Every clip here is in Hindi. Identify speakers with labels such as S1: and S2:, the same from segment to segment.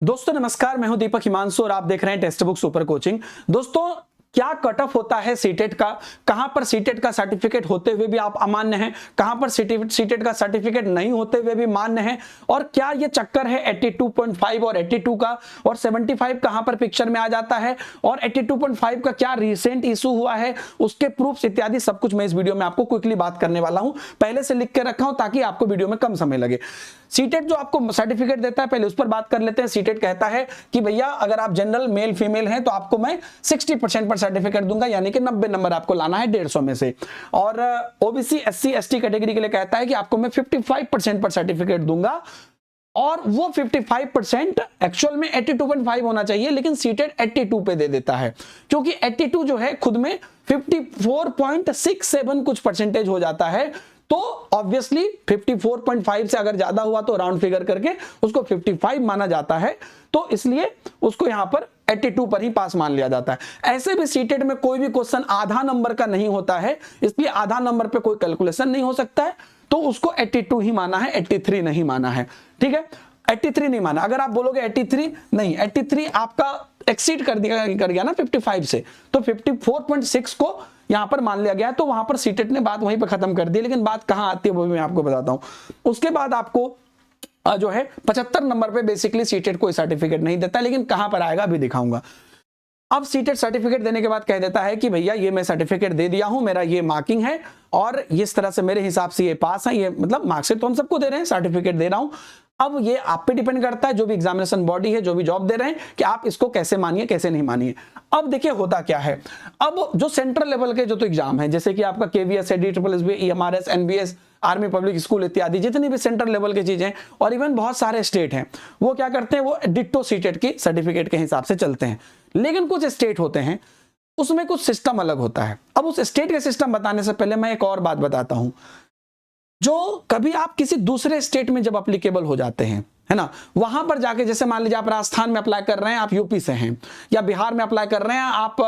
S1: दोस्तों नमस्कार, मैं हूं दीपक हिमांशु और आप देख रहे हैं टेक्स्ट बुक सुपर कोचिंग। दोस्तों क्या कट ऑफ होता है सीटेट का, कहां पर सीटेट का सर्टिफिकेट होते हुए भी आप अमान्य हैं, कहां पर सीटेट का सर्टिफिकेट नहीं होते हुए भी मान्य है, और क्या ये चक्कर है 82.5 और 82 का, और 75 कहां पर पिक्चर में आ जाता है, और 82.5 का क्या रिसेंट इशू हुआ है, उसके प्रूफ्स इत्यादि सब कुछ मैं इस वीडियो में आपको क्विकली बात करने वाला हूं। पहले से लिख के रखा हूं ताकि आपको वीडियो में कम समय लगे। सीटेट जो आपको सर्टिफिकेट देता है, पहले उस पर बात कर लेते हैं। सीटेट कहता है कि भैया अगर आप जनरल मेल फीमेल हैं तो आपको मैं 60% पर सर्टिफिकेट दूंगा, यानी कि 90 नंबर आपको लाना है 150 में से। और ओबीसी एससी एसटी कैटेगरी के लिए कहता है कि आपको मैं 55% पर सर्टिफिकेट दूंगा, और वो 55% एक्चुअल में 82.5 होना चाहिए, लेकिन सीटेट 82 पे दे देता है, क्योंकि 82 जो है खुद में 54.67 कुछ परसेंटेज हो जाता है। तो ऑब्वियसली 54.5 से अगर ज्यादा हुआ तो राउंड फिगर करके उसको 55 माना जाता है, तो इसलिए उसको यहां पर 82 पर ही पास मान लिया जाता है। ऐसे भी सीटेट में कोई भी क्वेश्चन आधा नंबर का नहीं होता है, इसलिए आधा नंबर पे कोई कैलकुलेशन नहीं हो सकता है, तो उसको 82 ही माना है, 83 नहीं माना है। ठीक है, 83 नहीं माना। अगर आप बोलोगे 83 नहीं, 83 आपका एक्सीड कर गया ना 55 से, तो 54.6 को यहां पर मान लिया गया, तो वहां पर सीटेट ने बात वहीं पर खत्म कर दी। लेकिन बात कहां आती है वो भी मैं आपको बताता हूं। उसके बाद आपको जो है 75 नंबर पे बेसिकली सीटेट कोई सर्टिफिकेट नहीं देता, लेकिन कहां पर आएगा अभी दिखाऊंगा। अब सीटेट सर्टिफिकेट देने के बाद कह देता है कि भैया ये मैं सर्टिफिकेट दे दिया हूं, मेरा ये मार्किंग है, और इस तरह से मेरे हिसाब से ये पास है, ये मतलब मार्कशीट तो हम सबको दे रहे हैं, सर्टिफिकेट दे रहा हूं। अब ये आप पे डिपेंड करता है, जो भी एग्जामिनेशन बॉडी है, जो भी जॉब दे रहे हैं, कि आप इसको कैसे मानिए कैसे नहीं मानिए। अब देखिए होता क्या है, अब जो सेंट्रल लेवल के जो तो एग्जाम है, जैसे कि आपका केवीएस है, DSSB, EMRS, NBS, army public school इत्यादि, जितनी भी सेंट्रल लेवल की चीजें, और इवन बहुत सारे स्टेट हैं, वो क्या करते हैं, वो डिट्टो सीटेट की सर्टिफिकेट के हिसाब से चलते हैं। लेकिन कुछ स्टेट होते हैं उसमें कुछ सिस्टम अलग होता है। अब उस स्टेट के सिस्टम बताने से पहले मैं एक और बात बताता हूं। जो कभी आप किसी दूसरे स्टेट में जब अप्लीकेबल हो जाते हैं, है ना, वहां पर जाके, जैसे मान लीजिए आप राजस्थान में अप्लाई कर रहे हैं, आप यूपी से हैं, या बिहार में अप्लाई कर रहे हैं, आप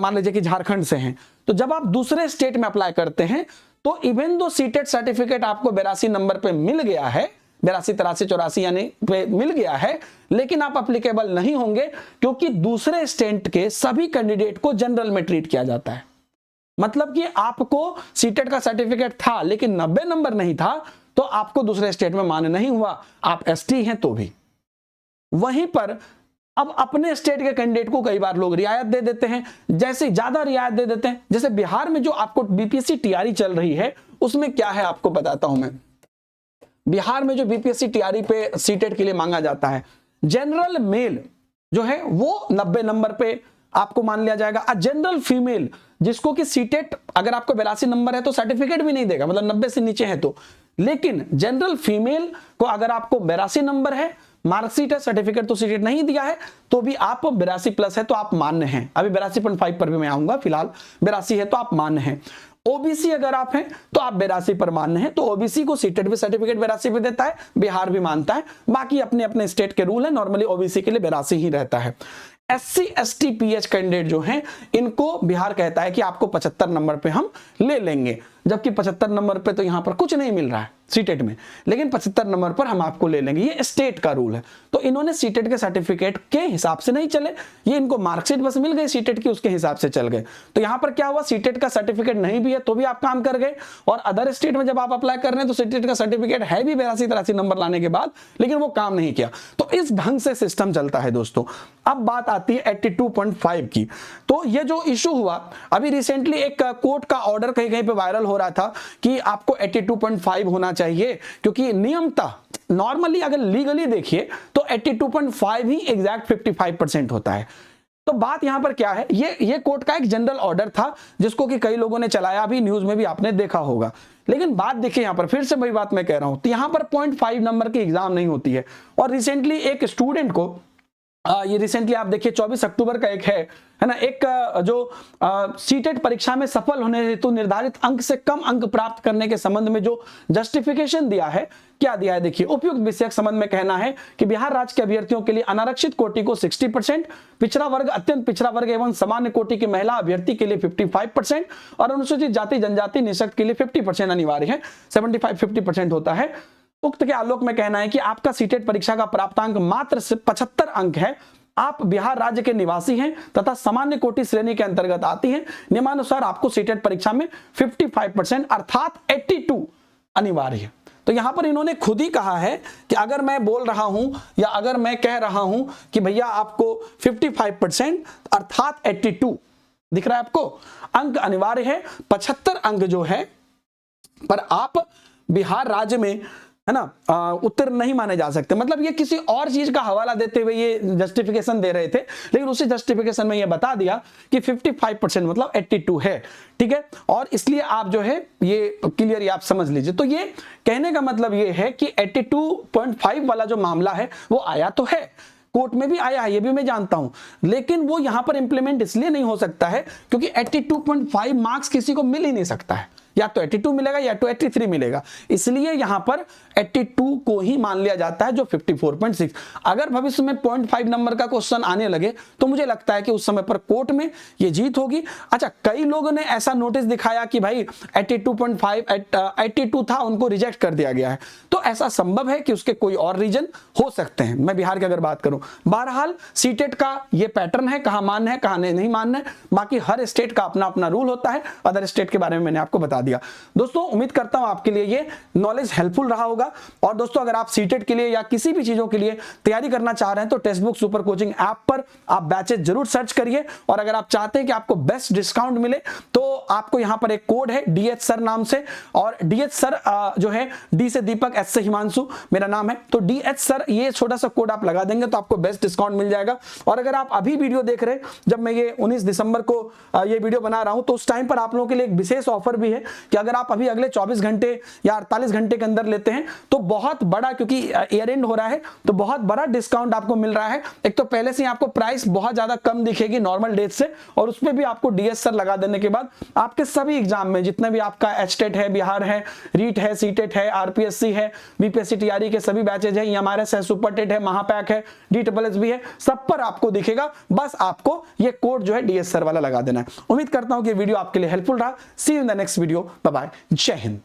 S1: मान लीजिए कि झारखंड से हैं, तो जब आप दूसरे स्टेट में अप्लाई करते हैं, तो इवन दो सीटेट सर्टिफिकेट आपको 82 नंबर पे मिल गया है, 82 83 84 यानी पे मिल गया है, लेकिन आप अप्लीकेबल नहीं होंगे, क्योंकि दूसरे स्टेट के सभी कैंडिडेट को जनरल में ट्रीट किया जाता है। मतलब कि आपको सीटेट का सर्टिफिकेट था लेकिन 90 नंबर नहीं था, तो आपको दूसरे स्टेट में मान्य नहीं हुआ, आप एसटी हैं तो भी। वहीं पर अब अपने स्टेट के कैंडिडेट को कई बार लोग रियायत दे देते हैं, जैसे ज्यादा रियायत दे देते हैं। जैसे बिहार में जो आपको बीपीएससी टीआरई चल रही है, उसमें क्या है आपको बताता हूं मैं। बिहार में जो बीपीएससी टीआरई पे सीटेट के लिए मांगा जाता है, जनरल मेल जो है वो 90 नंबर पे आपको मान लिया जाएगा। जनरल फीमेल जिसको कि सीटेट अगर आपको 82 नंबर है तो सर्टिफिकेट भी नहीं देगा, मतलब 90 से नीचे है तो। लेकिन जनरल फीमेल को अगर आपको 82 नंबर है, मार्कशीट है, सर्टिफिकेट तो सीटेट नहीं दिया है, तो भी आप 82 प्लस है तो आप मान्य हैं। अभी 82.5 पर भी मैं आऊंगा, फिलहाल 82 है तो आप मान्य हैं। ओबीसी अगर आप हैं तो आप 82 पर मान्य हैं, तो ओबीसी को सीटेट भी सर्टिफिकेट 82 पे देता है, बिहार भी मानता है। बाकी अपने अपने स्टेट के रूल है, नॉर्मली ओबीसी के लिए 82 ही रहता है। एससी एसटी पीएच कैंडिडेट जो हैं, इनको बिहार कहता है कि आपको 75 नंबर पे हम ले लेंगे, जबकि 75 नंबर पे तो यहां पर कुछ नहीं मिल रहा है सीटेट में, लेकिन 75 नंबर पर हम आपको ले लेंगे। ये स्टेट का रूल है। तो इन्होंने सीटेट के सर्टिफिकेट के हिसाब से नहीं चले, ये इनको मार्कशीट बस मिल गई सीटेट की, उसके हिसाब से चल गए। तो यहां पर क्या हुआ, सीटेट का सर्टिफिकेट नहीं भी है तो भी आप काम कर गए, और अदर स्टेट में जब आप अप्लाई कर रहे हैं तो सीटेट का सर्टिफिकेट है भी 82 83 नंबर लाने के बाद, लेकिन वो काम नहीं किया। तो इस ढंग से सिस्टम चलता है दोस्तों। अब बात आती है 82.5 की। तो ये जो इशू हुआ, अभी रिसेंटली एक कोर्ट का ऑर्डर कहीं कहीं पे वायरल हो रहा था कि आपको 82.5 होना चाहिए, क्योंकि नियमतः नॉर्मली अगर लीगली देखिए तो 82.5 ही एग्जैक्ट 55% होता है। तो बात यहां पर क्या है, ये कोर्ट का एक जनरल ऑर्डर था, जिसको कि कई लोगों ने चलाया भी, न्यूज में भी आपने देखा होगा। लेकिन बात देखिए यहां पर, फिर से वही बात मैं कह रहा हूं, तो यहां पर 0.5 नंबर की एग्जाम नहीं होती है। और रिसेंटली एक स्टूडेंट को ये रिसेंटली आप देखिए 24 अक्टूबर का एक है ना, एक जो सीटेट परीक्षा में सफल होने हेतु निर्धारित अंक से कम अंक प्राप्त करने के संबंध में जो जस्टिफिकेशन दिया है, क्या दिया है देखिए। उपयुक्त विषयक संबंध में कहना है कि बिहार राज्य के अभ्यर्थियों के लिए अनारक्षित कोटि को 60%, पिछड़ा वर्ग, अत्यंत पिछड़ा वर्ग एवं सामान्य कोटि की महिला अभ्यर्थी के लिए 55% और अनुसूचित जाति जनजाति निःशक्त के लिए 50% अनिवार्य है। 75-50% होता है। उक्त के आलोक में कहना है कि आपका सीटेट परीक्षा का प्राप्तांक मात्र 75 अंक है, आप बिहार राज्य के निवासी हैं तथा सामान्य कोटि श्रेणी के अंतर्गत आती हैं, नियमानुसार आपको सीटेट परीक्षा में 55% अर्थात 82 अनिवार्य है। तो यहां पर इन्होंने खुद ही कहा है कि अगर मैं बोल रहा हूं या अगर मैं कह रहा हूं कि भैया आपको 55% अर्थात 82 दिख रहा है आपको अंक अनिवार्य है, 75 अंक जो है पर आप बिहार राज्य में है ना उत्तीर्ण नहीं माने जा सकते। मतलब ये किसी और चीज का हवाला देते हुए ये जस्टिफिकेशन दे रहे थे, लेकिन उसी जस्टिफिकेशन में ये बता दिया कि 55% मतलब 82 है, ठीक है। और इसलिए आप जो है ये क्लियर आप समझ लीजिए। तो ये कहने का मतलब ये है कि 82.5 वाला जो मामला है वो आया तो है, कोर्ट में भी आया है, ये भी मैं जानता हूं, लेकिन वो यहां पर इंप्लीमेंट इसलिए नहीं हो सकता है क्योंकि 82.5 मार्क्स किसी को मिल ही नहीं सकता है, या तो 82 मिलेगा या तो 83 मिलेगा, इसलिए यहां पर 82 को ही मान लिया जाता है जो 54.6। अगर भविष्य में 0.5 नंबर का क्वेश्चन आने लगे तो मुझे लगता है कि उस समय पर कोर्ट में ये जीत होगी। अच्छा, कई लोगों ने ऐसा नोटिस दिखाया कि भाई 82 था, उनको रिजेक्ट कर दिया गया है, तो ऐसा संभव है कि उसके कोई और रीजन हो सकते हैं। मैं बिहार की अगर बात करूं, बहरहाल सीटेट का ये पैटर्न है, कहां मान्य है कहां नहीं मान्य है, बाकी हर स्टेट का अपना अपना रूल होता है। अदर स्टेट के बारे में मैंने आपको बता दिया। दोस्तों उम्मीद करता हूं आपके लिए ये नॉलेज हेल्पफुल रहा होगा। और दोस्तों अगर आप सीटेट के लिए या किसी भी चीजों के लिए तैयारी करना चाह रहे हैं तो text book super coaching app पर आप बैचेस जरूर सर्च करिए। और अगर आप चाहते हैं कि आपको बेस्ट डिस्काउंट मिले तो आपको यहां पर एक कोड है डीएच सर नाम से, और डीएच सर जो है डी से दीपक, एस से हिमांशु मेरा नाम है, तो डीएच सर ये छोटा सा कोड आप लगा देंगे तो आपको बेस्ट डिस्काउंट मिल जाएगा। और अगर आप अभी वीडियो देख रहे हैं, जब मैं ये 19 दिसंबर को ये वीडियो बना रहा हूं, तो उस टाइम पर आप लोगों के लिए एक विशेष ऑफर भी है कि अगर आप अभी अगले 24 घंटे या 48 घंटे के अंदर लेते हैं तो बहुत बड़ा, क्योंकि ईयर एंड हो रहा है तो बहुत बड़ा डिस्काउंट आपको मिल रहा है। एक तो पहले से ही आपको प्राइस बहुत ज्यादा कम दिखेगी नॉर्मल डेट से, और उसमें भी आपको डीएस सर लगा देने के बाद आपके सभी एग्जाम में जितने भी आपका एचटेट है, बिहार है, रीट है, सीटेट है, आरपीएससी है, बीपीएससी टीआरई के सभी बैचेज है, एमआरएस है, सुपरटेट है, महापैक है, डीएसएस भी है, सब पर आपको दिखेगा। बस आपको ये कोड जो है डीएस सर वाला लगा देना है। उम्मीद करता हूं कि वीडियो आपके लिए हेल्पफुल रहा। See you in the next video. Bye bye, जय हिंद।